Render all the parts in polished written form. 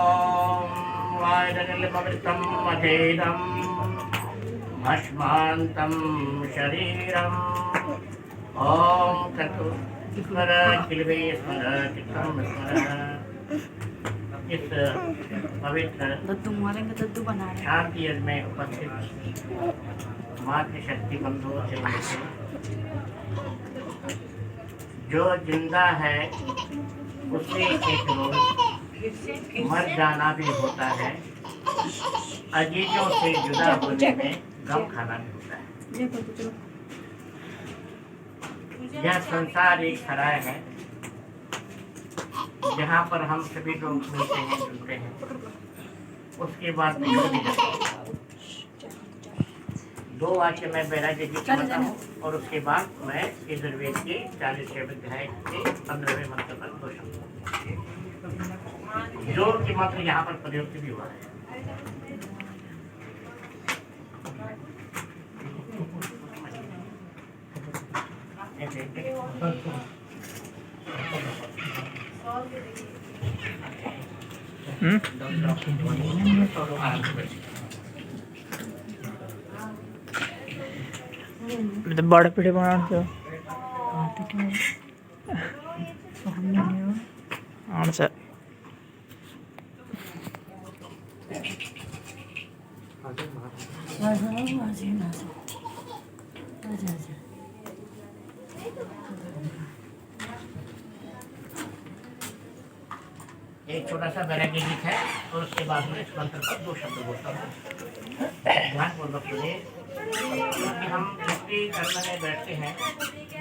ॐ वायुनिलमृतं मधेदं भस्मान्तं शरीरम् ॐ तत्तु स्मर किलवे स्मर चित्तं स्मर। इस पवित्र दद्दू बना रहे शांति यज्ञ में उपस्थित मातृशक्ति बंधुओं से मिलकर जो जिंदा है उसे एक रोज मर जाना भी होता है, अजीजों से जुदा होने में गम खाना भी होता है। यह संसार एक सराय है जहाँ पर हम सभी लोग मिलते हैं जुलते हैं, उसके बाद निकल भी जाते हैं। 2 वाक्य मैं बैराग्य जी को बताऊँ और उसके बाद मैं यजुर्वेद के 40वें अध्याय के 15वें मंत्र पर 2 शब्द जोर के मंत्र यहाँ पर प्रयुक्त भी हुआ है। बड़ पीढ़ी बना सर एक छोटा सा बैराग्य गीत है और उसके बाद में इस मंत्र पर 2 शब्द बोलता हूँ। ध्यानपूर्वक सुनिए कि हम जितनी कर्म में बैठते हैं,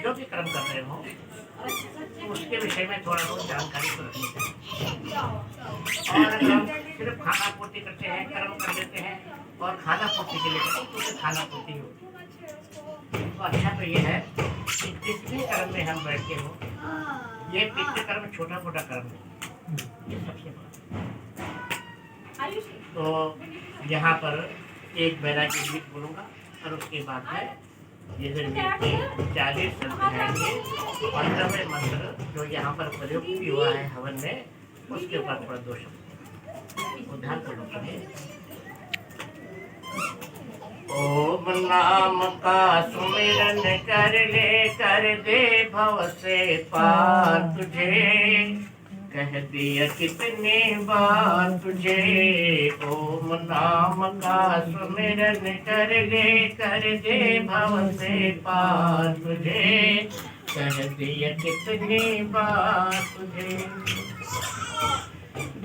जो भी कर्म कर रहे हो उसके विषय में थोड़ा बहुत जानकारी तो रखनी चाहिए। और हम सिर्फ खाना पूर्ति करते हैं, कर्म कर देते हैं और खाना पूर्ति के लिए करते हैं, तो खाना पूर्ति होती है। तो अच्छा तो ये है कि जिस भी कर्म में हम बैठते हो, ये पितृ कर्म छोटा मोटा कर्म है, ये सबसे बड़ा। तो यहाँ पर एक बैराग्य गीत बोलूँगा और उसके बाद है यजुर्वेद के 40 अध्याय के 15वें मंत्र जो यहाँ पर प्रयुक्त भी हुआ है हवन में, उसके ऊपर थोड़ा 2 शब्द उद्धार करो। ओम नाम का सुमिरन कर दे भव से पार तुझे, कह दिया कितनी बार तुझे। ओम नाम का सुमिरन कर दे भव से पार तुझे, कह दिया कितनी बार तुझे।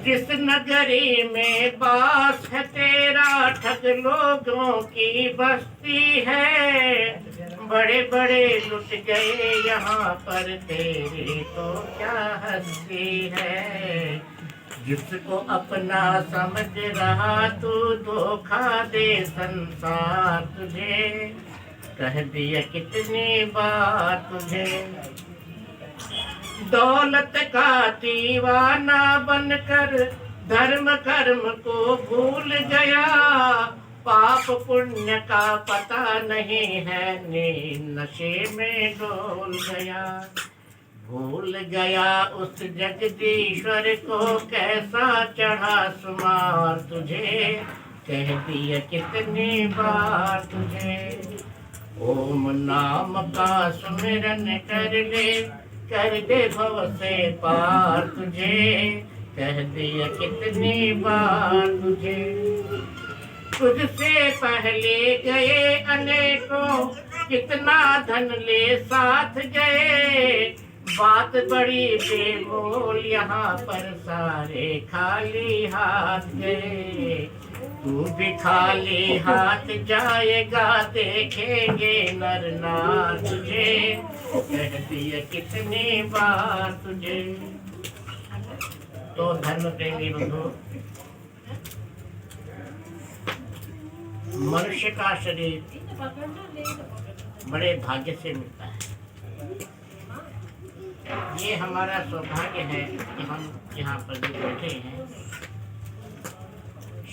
जिस नगरी में बास है तेरा, ठग लोगों की बस्ती है, बड़े बड़े लुट गए यहाँ पर, तेरी तो क्या हस्ती है। जिसको अपना समझ रहा तू, धोखा दे संसार तुझे, कह दिया कितनी बार तुझे। दौलत का दीवाना बनकर धर्म कर्म को भूल गया, पाप पुण्य का पता नहीं है, नशे में डोल गया। भूल गया उस जगदीश्वर को, कैसा चढ़ा सुमार तुझे, कह दिया कितनी बार तुझे। ओम नाम का सुमिरन कर दे भव से पार तुझे, कह दिया कितनी बार तुझे। तुझसे पहले गए अनेकों, कितना धन ले साथ गए, बात बड़ी बेमोल यहाँ पर, सारे खाली हाथ गए। तू भी खाली हाथ जाएगा, देखेंगे नर नार तुझे, कह दिया कितनी बार तुझे। तो धर्म प्रेमी बंधु, मनुष्य का शरीर बड़े भाग्य से मिलता है। ये हमारा सौभाग्य है कि हम यहाँ पर भी बैठे हैं।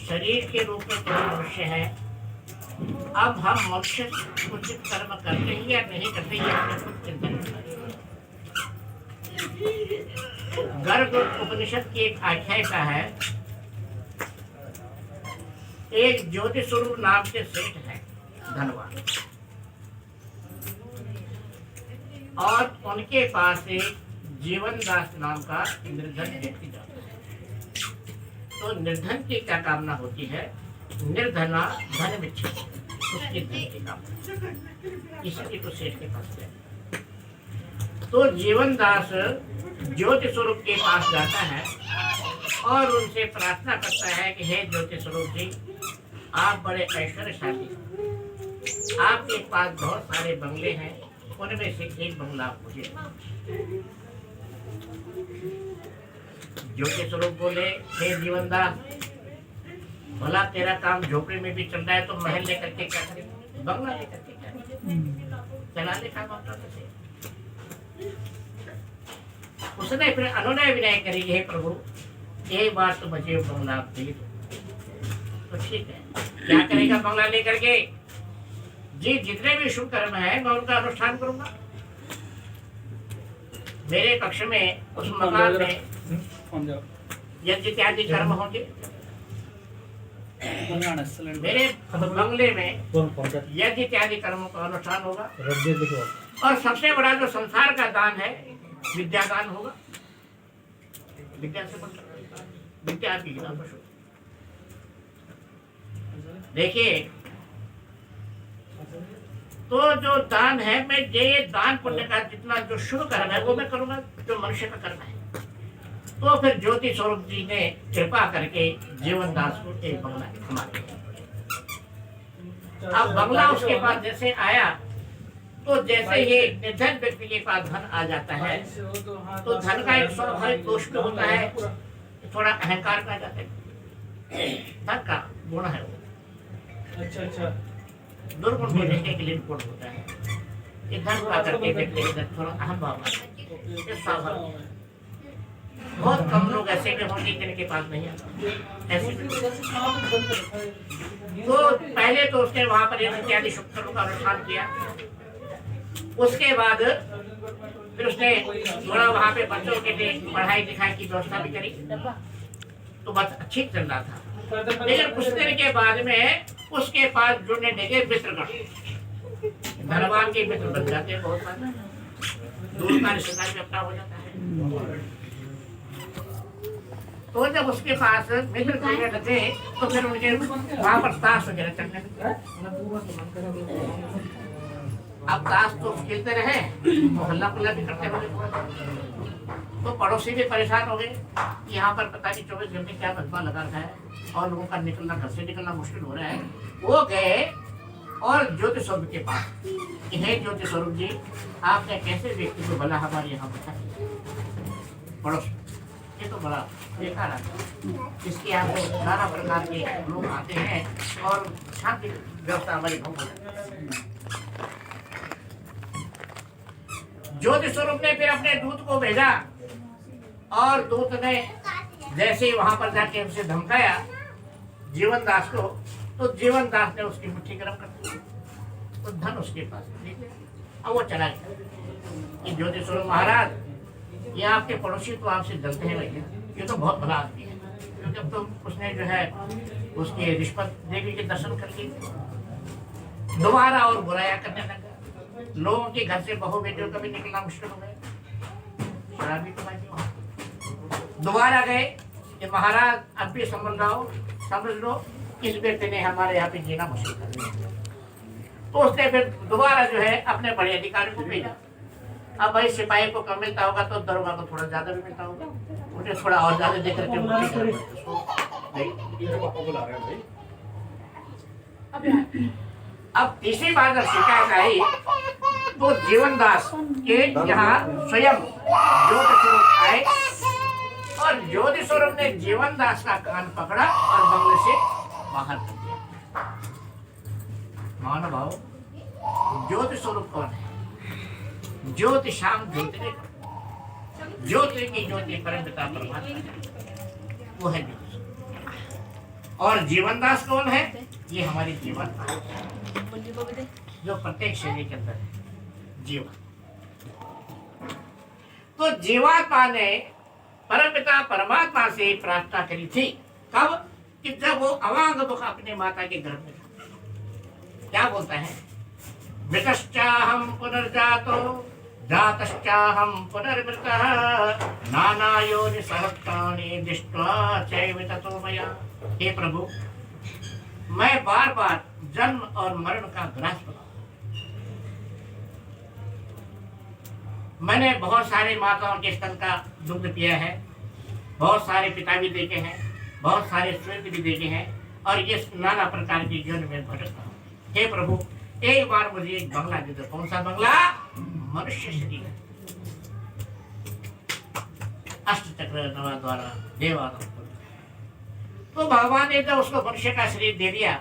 शरीर के रूप में तो मनुष्य है, अब हम मनुष्य उचित कर्म करते हैं या नहीं करते, ये हमें कुछ चिंतन करना है। गर्ग उपनिषद की एक आख्यायिका है एक ज्योति स्वरूप नाम के सेठ हैं धनवान, और उनके पास एक जीवन दास नाम का निर्धन व्यक्ति जाता है। तो निर्धन की क्या कामना होती है? निर्धना धन मिच्छति, उसकी धन की कामना, इसलिए तो सेठ के पास गया। तो जीवन दास ज्योति स्वरूप के पास जाता है और उनसे प्रार्थना करता है कि हे ज्योति स्वरूप जी, आप बड़े ऐश्वर्यशाली, आपके पास बहुत सारे बंगले हैं, उनमें से एक बंगला मुझे। ज्योति स्वरूप बोले, हे जीवन दास, भला तेरा काम झोपड़ी में भी चल रहा है तो महल लेकर के क्या करे, बंगला लेकर के क्या करे, चला ले काम अपना से। उसने फिर अनुनय विनय करी, हे प्रभु एक बार तो मुझे बंगला आप दे दो। तो ठीक है, क्या करेगा बंगला लेकर के? जी जितने भी शुभ कर्म है मैं उनका अनुष्ठान करूंगा। मेरे पक्ष में उस मकान में यज्ञ इत्यादि कर्म होंगे, मेरे बंगले में यज्ञ इत्यादि कर्मों का अनुष्ठान होगा, और सबसे बड़ा जो संसार का दान है विद्या दान होगा। विद्या से विद्या की पशु। देखिए, तो जो दान है, मैं ये दान पुण्य का जितना जो शुभ कर्म है वो मैं करूंगा, जो मनुष्य का कर्म है। तो फिर ज्योति स्वरूप जी ने कृपा करके जीवन दास को एक बंगला हमारे। अब बंगला उसके पास जैसे आया, तो जैसे ये निर्धन व्यक्ति के पास धन आ जाता है, तो धन का एक स्वाभाविक दोष भी होता है, थोड़ा अहंकार का जाता है, धन का गुण है वो। अच्छा दुर्गुण होने के लिए गुण होता है। ये धन पा करके व्यक्ति के अंदर थोड़ा अहम भाव आता है, ये स्वाभाविक है। बहुत कम लोग ऐसे भी होंगे जिनके पास नहीं आता ऐसे भी। तो पहले तो उसने वहां पर इत्यादि शुभ कर्मों का अनुष्ठान किया, उसके बाद फिर उसने थोड़ा वहां पे बच्चों के लिए पढ़ाई लिखाई की व्यवस्था भी करी, तो बस अच्छी चल रहा था। लेकिन कुछ दिन के बाद में उसके पास जुड़ने लगे मित्रगण, धनवान के मित्र बन जाते हैं बहुत सारे, दूर का रिश्तेदार भी अपना हो जाता है। तो जब उसके पास मित्र जुड़ने लगे तो फिर उनके वहां पर ताश वगैरह चलने लगे। अब ताश तो खेलते रहे, हल्ला पुल्ला भी करते रहे, तो पड़ोसी भी परेशान हो गए। यहाँ पर पता नहीं 24 घंटे क्या बदमा लगा रखा है और लोगों का निकलना, घर से निकलना मुश्किल हो रहा है। वो गए और ज्योति स्वरूप के पास, हे ज्योति स्वरूप जी, आपने कैसे व्यक्ति को भला हमारे यहाँ बताया? पड़ोस ये तो बड़ा बेकार है, इसके यहाँ तो नाना प्रकार के लोग आते हैं और शांति व्यवस्था हमारी भंग हो जाती है। ज्योति स्वरूप ने फिर अपने दूत को भेजा और दूत ने जैसे ही वहां पर जाके उसे धमकाया जीवन दास को, तो जीवन दास ने उसकी मुट्ठी गर्म कर दी, तो धन उसके पास। अब वो चला गया कि ज्योति स्वरूप महाराज, ये आपके पड़ोसी तो आपसे जलते हैं भैया, ये तो बहुत भला आदमी है, क्योंकि अब तो उसने जो है उसके रिश्वत देवी के दर्शन कर लिए, दोबारा और बुराया करने लगा। लोगों के घर से बहू बेटियों का भी निकलना मुश्किल हो गया। शराबी तो दोबारा गए कि महाराज अब भी समझ लो इस व्यक्ति ने हमारे यहाँ पे जीना मुश्किल कर दिया। तो उसने फिर दोबारा जो है अपने बड़े अधिकारी को भेजा। अब भाई सिपाही को कम मिलता होगा तो दरोगा को थोड़ा ज्यादा भी मिलता होगा, मुझे थोड़ा और ज्यादा देकर के अब तीसरी बार जब शिकायत आई तो जीवन दास के यहाँ स्वयं ज्योति स्वरूप आए और ज्योति स्वरूप ने जीवन दास का कान पकड़ा और बंगले से बाहर कर दिया। मानो भाव, ज्योति स्वरूप कौन है? ज्योति शाम ज्योति, ज्योति की ज्योति परम पिता परमात्मा, वो है ज्योति। और जीवन दास कौन है? ये हमारी जीवन जो प्रत्येक शरीर के अंदर है जीवन। तो जीवात्मा ने परमपिता परमात्मा से प्रार्थना करी थी। कब? कि जब वो अवांग मुख अपने माता के गर्भ में था, क्या बोलता है? मृतश्चाहं पुनर्जातो जातश्चाहं पुनर्मृतः नाना योनि सहस्राणि दृष्ट्वा चैव ततो मया। हे प्रभु, मैं बार बार जन्म और मरण का ग्रास बना। मैंने बहुत सारे माताओं के स्तन का दुग्ध पिया है, बहुत सारे पिता भी देखे हैं, बहुत सारे स्वर्ग भी देखे हैं, और ये नाना प्रकार की जीवन में भटकता हूँ। हे प्रभु, एक बार मुझे एक बंगला दे दो। कौन सा बंगला? मनुष्य शरीर, अष्ट चक्र नवा द्वारा देवानंद। तो भगवान ने जब उसको मनुष्य का शरीर दे दिया,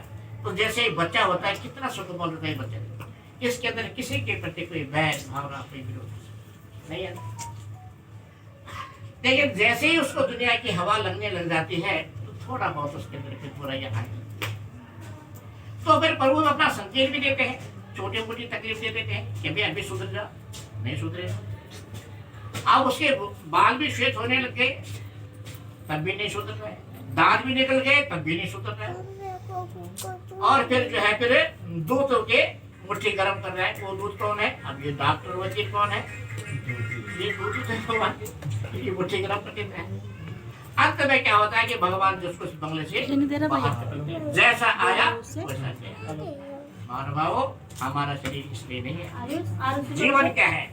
तो जैसे ही बच्चा होता है, कितना सुखमय होता है बच्चा। इसके अंदर किसी के प्रति कोई बैर भावना, कोई विरोध नहीं है। लेकिन जैसे ही उसको दुनिया की हवा लगने लग जाती है, तो थोड़ा बहुत उसके अंदर फिर बुराइयां आती है। तो फिर प्रभु अपना संकेत भी देते हैं, छोटी मोटी तकलीफ दे देते हैं कि भाई अभी सुधर जा, नहीं सुधरेगा। अब उसके बाल भी श्वेत होने लग गए, तब भी नहीं सुधर रहे, दांत भी निकल गए, तब भी नहीं सुधर रहे। और फिर जो है, फिर दूध के मुट्ठी गर्म कर रहा है। वो दूध कौन है? अब ये डॉक्टर वकील कौन है? ये दूध ये मुट्ठी गर्म कर देता है। अंत में क्या होता है कि भगवान जिसको इस बंगले से बाहर जैसा आया वैसा गया। मानवाओ, हमारा शरीर इसलिए नहीं है। जीवन क्या है?